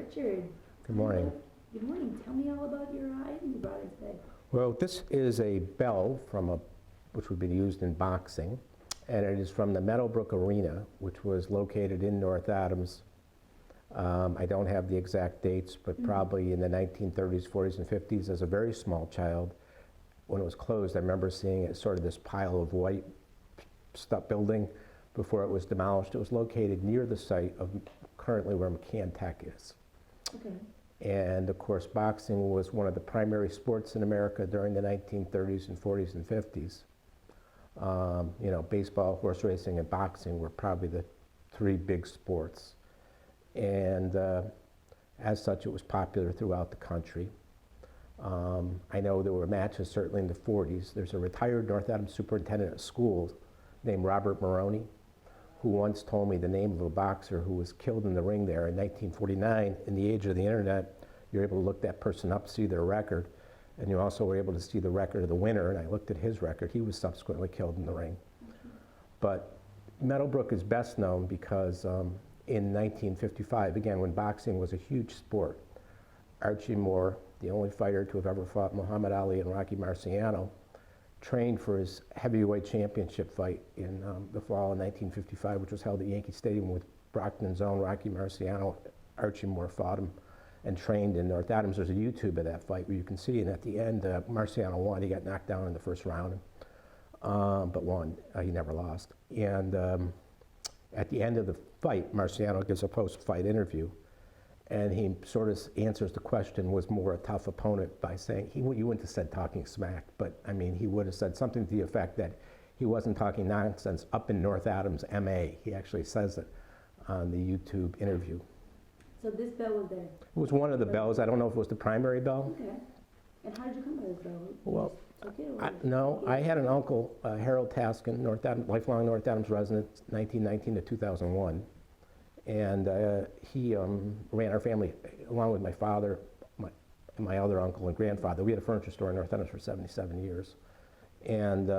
Richard. Good morning. Good morning. Tell me all about your item you brought in today. Well, this is a bell which would be used in boxing, and it is from the Meadowbrook Arena, which was located in North Adams. I don't have the exact dates, but probably in the 1930s, 40s, and 50s. As a very small child, when it was closed, I remember seeing it sort of this pile of white stuff building before it was demolished. It was located near the site of currently where McCann Tech is. Okay. And of course, boxing was one of the primary sports in America during the 1930s and 40s and 50s. You know, baseball, horse racing, and boxing were probably the three big sports. And as such, it was popular throughout the country. I know there were matches certainly in the 40s. There's a retired North Adams superintendent of schools named Robert Maroney, who once told me the name of a boxer who was killed in the ring there in 1949. In the age of the internet, you're able to look that person up, see their record, and you also were able to see the record of the winner, and I looked at his record. He was subsequently killed in the ring. But Meadowbrook is best known because in 1955, again, when boxing was a huge sport, Archie Moore, the only fighter to have ever fought Muhammad Ali and Rocky Marciano, trained for his heavyweight championship fight in the fall of 1955, which was held at Yankee Stadium with Brockton's own Rocky Marciano. Archie Moore fought him and trained in North Adams. There's a YouTube of that fight where you can see, and at the end, Marciano won. He got knocked down in the first round, but won. He never lost. And at the end of the fight, Marciano gives a post-fight interview, and he sort of answers the question, was Moore a tough opponent, by saying, you wouldn't have said talking smack, but I mean, he would have said something to the effect that he wasn't talking nonsense up in North Adams, MA. He actually says it on the YouTube interview. So this bell was there? It was one of the bells. I don't know if it was the primary bell. Okay. And how did you come by this bell? Well, Okay, no, I had an uncle, Harold Taskin, lifelong North Adams resident, 1919 to 2001. And he ran our family, along with my father, my other uncle and grandfather. We had a furniture store in North Adams for 77 years. And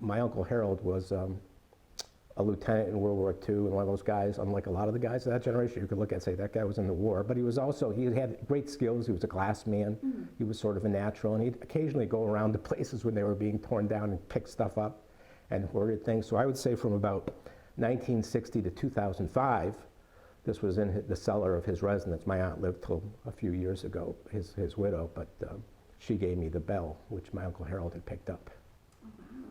my uncle Harold was a lieutenant in World War II, and one of those guys, unlike a lot of the guys of that generation, you could look at and say, that guy was in the war. But he was also, he had great skills. He was a glass man. He was sort of a natural. And he'd occasionally go around to places when they were being torn down and pick stuff up and hoarded things. So I would say from about 1960 to 2005, this was in the cellar of his residence. My aunt lived till a few years ago, his widow, but she gave me the bell, which my Uncle Harold had picked up. Oh, wow.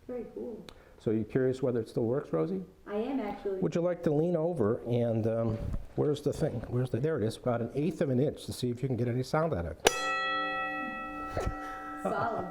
Very cool. So you curious whether it still works, Rosie? I am actually. Would you like to lean over and where's the thing? There it is, about 1/8 of an inch to see if you can get any sound out of it. Solid.